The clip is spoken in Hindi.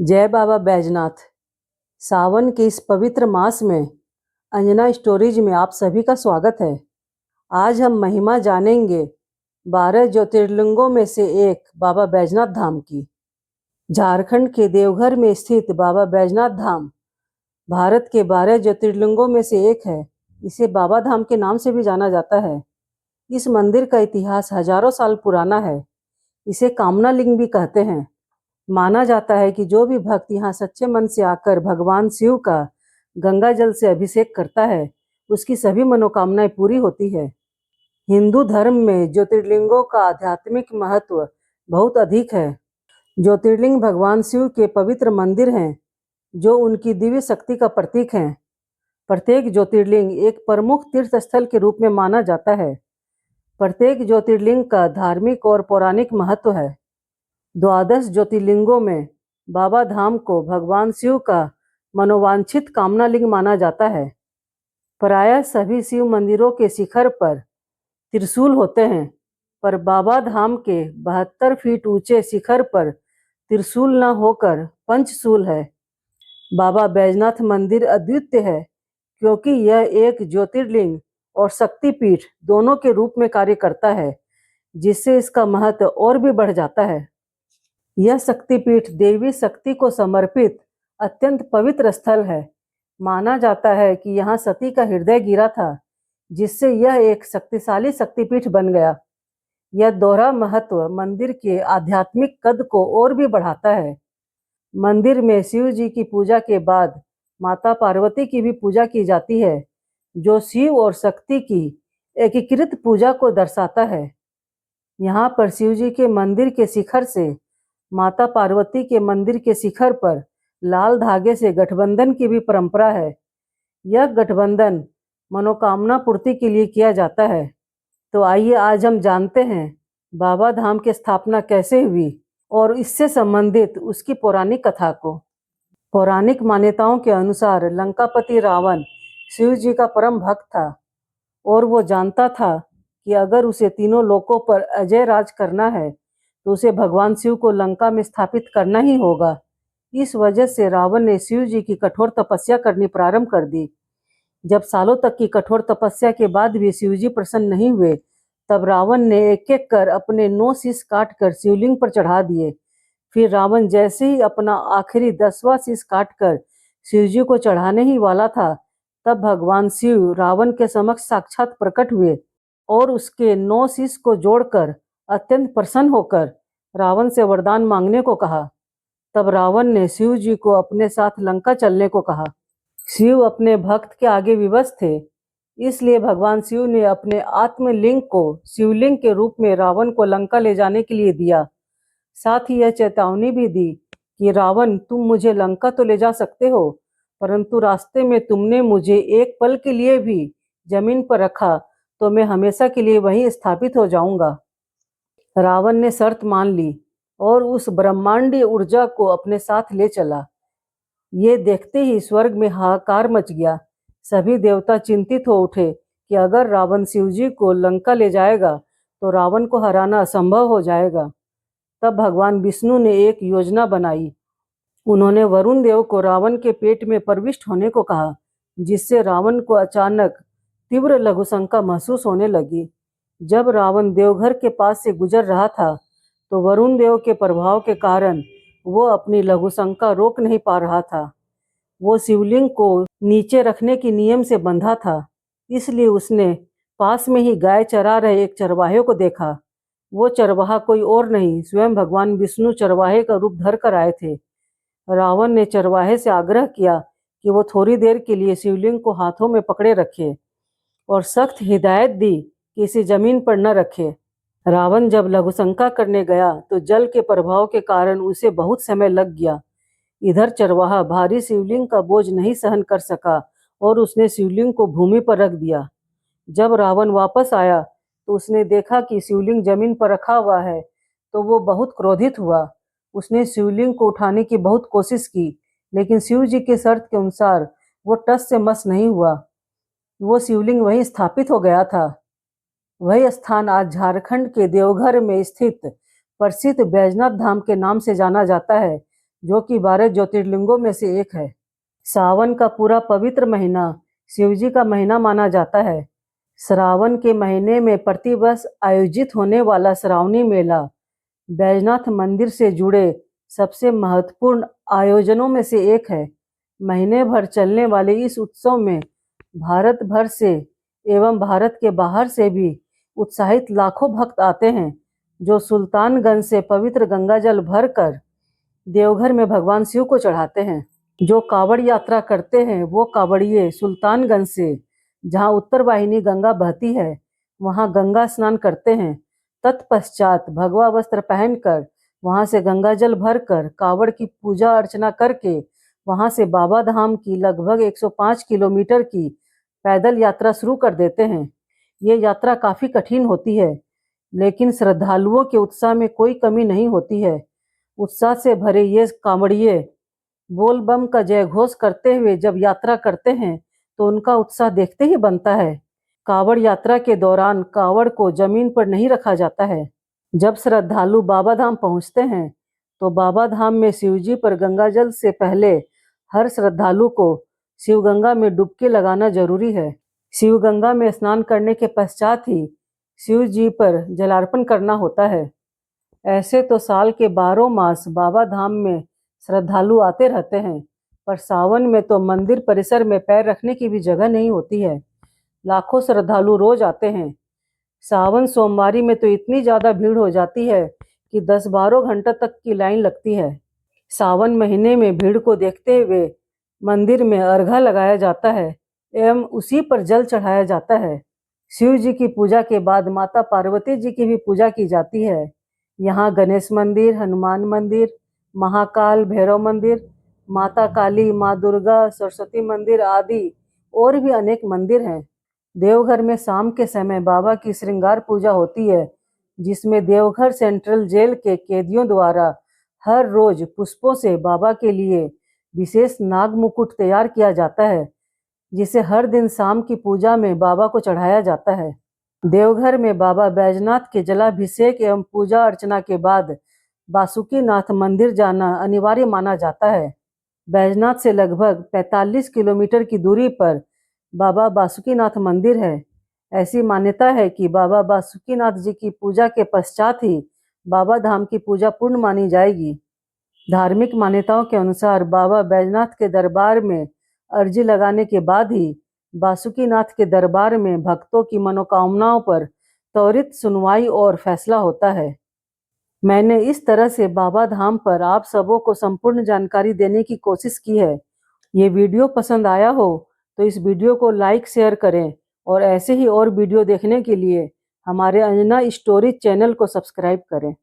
जय बाबा बैजनाथ। सावन के इस पवित्र मास में अंजना स्टोरीज में आप सभी का स्वागत है। आज हम महिमा जानेंगे 12 ज्योतिर्लिंगों में से एक बाबा बैजनाथ धाम की। झारखंड के देवघर में स्थित बाबा बैजनाथ धाम भारत के 12 ज्योतिर्लिंगों में से एक है। इसे बाबा धाम के नाम से भी जाना जाता है। इस मंदिर का इतिहास हजारों साल पुराना है। इसे कामना लिंग भी कहते हैं। माना जाता है कि जो भी भक्त यहाँ सच्चे मन से आकर भगवान शिव का गंगा जल से अभिषेक करता है, उसकी सभी मनोकामनाएं पूरी होती है। हिंदू धर्म में ज्योतिर्लिंगों का आध्यात्मिक महत्व बहुत अधिक है। ज्योतिर्लिंग भगवान शिव के पवित्र मंदिर हैं, जो उनकी दिव्य शक्ति का प्रतीक हैं। प्रत्येक ज्योतिर्लिंग एक प्रमुख तीर्थ स्थल के रूप में माना जाता है। प्रत्येक ज्योतिर्लिंग का धार्मिक और पौराणिक महत्व है। 12 ज्योतिर्लिंगों में बाबा धाम को भगवान शिव का मनोवांछित कामना लिंग माना जाता है। प्रायः सभी शिव मंदिरों के शिखर पर त्रिशूल होते हैं, पर बाबा धाम के 72 फीट ऊंचे शिखर पर त्रिशूल न होकर पंचशूल है। बाबा बैजनाथ मंदिर अद्वितीय है, क्योंकि यह एक ज्योतिर्लिंग और शक्तिपीठ दोनों के रूप में कार्य करता है, जिससे इसका महत्व और भी बढ़ जाता है। यह शक्तिपीठ देवी शक्ति को समर्पित अत्यंत पवित्र स्थल है। माना जाता है कि यहाँ सती का हृदय गिरा था, जिससे यह एक शक्तिशाली शक्तिपीठ बन गया। यह दोहरा महत्व मंदिर के आध्यात्मिक कद को और भी बढ़ाता है। मंदिर में शिव जी की पूजा के बाद माता पार्वती की भी पूजा की जाती है, जो शिव और शक्ति की एकीकृत पूजा को दर्शाता है। यहाँ पर शिव जी के मंदिर के शिखर से माता पार्वती के मंदिर के शिखर पर लाल धागे से गठबंधन की भी परंपरा है। यह गठबंधन मनोकामना पूर्ति के लिए किया जाता है। तो आइए आज हम जानते हैं बाबा धाम की स्थापना कैसे हुई और इससे संबंधित उसकी पौराणिक कथा को। पौराणिक मान्यताओं के अनुसार लंकापति रावण शिव जी का परम भक्त था और वो जानता था कि अगर उसे तीनों लोकों पर अजय राज करना है तो उसे भगवान शिव को लंका में स्थापित करना ही होगा। इस वजह से रावण ने शिव जी की कठोर तपस्या करनी प्रारंभ कर दी। जब सालों तक की कठोर तपस्या के बाद भी शिव जी प्रसन्न नहीं हुए, तब रावण ने एक एक कर अपने 9 शीश काट कर शिवलिंग पर चढ़ा दिए। फिर रावण जैसे ही अपना आखिरी 10वां शीश काट कर शिव जी को चढ़ाने ही वाला था, तब भगवान शिव रावण के समक्ष साक्षात प्रकट हुए और उसके 9 शीश को जोड़कर अत्यंत प्रसन्न होकर रावण से वरदान मांगने को कहा। तब रावण ने शिव जी को अपने साथ लंका चलने को कहा। शिव अपने भक्त के आगे विवश थे, इसलिए भगवान शिव ने अपने आत्मलिंग को शिवलिंग के रूप में रावण को लंका ले जाने के लिए दिया। साथ ही यह चेतावनी भी दी कि रावण, तुम मुझे लंका तो ले जा सकते हो, परंतु रास्ते में तुमने मुझे एक पल के लिए भी जमीन पर रखा तो मैं हमेशा के लिए वहीं स्थापित हो जाऊंगा। रावण ने शर्त मान ली और उस ब्रह्मांडीय ऊर्जा को अपने साथ ले चला। ये देखते ही स्वर्ग में हाहाकार मच गया। सभी देवता चिंतित हो उठे कि अगर रावण शिवजी को लंका ले जाएगा तो रावण को हराना असंभव हो जाएगा। तब भगवान विष्णु ने एक योजना बनाई। उन्होंने वरुण देव को रावण के पेट में प्रविष्ट होने को कहा, जिससे रावण को अचानक तीव्र लघुशंका महसूस होने लगी। जब रावण देवघर के पास से गुजर रहा था, तो वरुण देव के प्रभाव के कारण वो अपनी लघुशंका रोक नहीं पा रहा था। वो शिवलिंग को नीचे रखने के नियम से बंधा था, इसलिए उसने पास में ही गाय चरा रहे एक चरवाहे को देखा। वो चरवाहा कोई और नहीं, स्वयं भगवान विष्णु चरवाहे का रूप धर कर आए थे। रावण ने चरवाहे से आग्रह किया कि वो थोड़ी देर के लिए शिवलिंग को हाथों में पकड़े रखे और सख्त हिदायत दी कि इसे जमीन पर न रखे। रावण जब लघुशंका करने गया तो जल के प्रभाव के कारण उसे बहुत समय लग गया। इधर चरवाहा भारी शिवलिंग का बोझ नहीं सहन कर सका और उसने शिवलिंग को भूमि पर रख दिया। जब रावण वापस आया तो उसने देखा कि शिवलिंग जमीन पर रखा हुआ है, तो वो बहुत क्रोधित हुआ। उसने शिवलिंग को उठाने की बहुत कोशिश की, लेकिन शिव जी की शर्त के अनुसार वो टस से मस नहीं हुआ। वो शिवलिंग वहीं स्थापित हो गया था। वही स्थान आज झारखंड के देवघर में स्थित प्रसिद्ध बैजनाथ धाम के नाम से जाना जाता है, जो कि 12 ज्योतिर्लिंगों में से एक है। सावन का पूरा पवित्र महीना शिवजी का महीना माना जाता है। श्रावण के महीने में प्रतिवर्ष आयोजित होने वाला श्रावणी मेला बैजनाथ मंदिर से जुड़े सबसे महत्वपूर्ण आयोजनों में से एक है। महीने भर चलने वाले इस उत्सव में भारत भर से एवं भारत के बाहर से भी उत्साहित लाखों भक्त आते हैं, जो सुल्तानगंज से पवित्र गंगा जल भरकर देवघर में भगवान शिव को चढ़ाते हैं। जो कांवड़ यात्रा करते हैं वो कांवड़िए सुल्तानगंज से, जहां उत्तर वाहिनी गंगा बहती है, वहां गंगा स्नान करते हैं। तत्पश्चात भगवा वस्त्र पहनकर वहां से गंगा जल भरकर कांवड़ की पूजा अर्चना करके वहां से बाबा धाम की लगभग 105 किलोमीटर की पैदल यात्रा शुरू कर देते हैं। ये यात्रा काफी कठिन होती है, लेकिन श्रद्धालुओं के उत्साह में कोई कमी नहीं होती है। उत्साह से भरे ये कांवड़िए बोल बम का जय घोष करते हुए जब यात्रा करते हैं तो उनका उत्साह देखते ही बनता है। कांवड़ यात्रा के दौरान कांवड़ को जमीन पर नहीं रखा जाता है। जब श्रद्धालु बाबा धाम पहुंचते हैं तो बाबा धाम में शिवजी पर गंगाजल से पहले हर श्रद्धालु को शिवगंगा में डुबकी लगाना जरूरी है। शिवगंगा में स्नान करने के पश्चात ही शिव जी पर जलार्पण करना होता है। ऐसे तो साल के 12 मास बाबा धाम में श्रद्धालु आते रहते हैं, पर सावन में तो मंदिर परिसर में पैर रखने की भी जगह नहीं होती है। लाखों श्रद्धालु रोज आते हैं। सावन सोमवारी में तो इतनी ज्यादा भीड़ हो जाती है कि 10-12 घंटा तक की लाइन लगती है। सावन महीने में भीड़ को देखते हुए मंदिर में अर्घा लगाया जाता है एवं उसी पर जल चढ़ाया जाता है। शिव जी की पूजा के बाद माता पार्वती जी की भी पूजा की जाती है। यहाँ गणेश मंदिर, हनुमान मंदिर, महाकाल भैरव मंदिर, माता काली, माँ दुर्गा, सरस्वती मंदिर आदि और भी अनेक मंदिर हैं। देवघर में शाम के समय बाबा की श्रृंगार पूजा होती है, जिसमें देवघर सेंट्रल जेल के कैदियों द्वारा हर रोज पुष्पों से बाबा के लिए विशेष नाग मुकुट तैयार किया जाता है, जिसे हर दिन शाम की पूजा में बाबा को चढ़ाया जाता है। देवघर में बाबा बैजनाथ के जलाभिषेक एवं पूजा अर्चना के बाद बासुकीनाथ मंदिर जाना अनिवार्य माना जाता है। बैजनाथ से लगभग 45 किलोमीटर की दूरी पर बाबा बासुकीनाथ मंदिर है। ऐसी मान्यता है कि बाबा बासुकीनाथ जी की पूजा के पश्चात ही बाबा धाम की पूजा पूर्ण मानी जाएगी। धार्मिक मान्यताओं के अनुसार बाबा बैजनाथ के दरबार में अर्जी लगाने के बाद ही बासुकीनाथ के दरबार में भक्तों की मनोकामनाओं पर त्वरित सुनवाई और फैसला होता है। मैंने इस तरह से बाबा धाम पर आप सबों को संपूर्ण जानकारी देने की कोशिश की है। ये वीडियो पसंद आया हो तो इस वीडियो को लाइक शेयर करें और ऐसे ही और वीडियो देखने के लिए हमारे अंजना स्टोरी चैनल को सब्सक्राइब करें।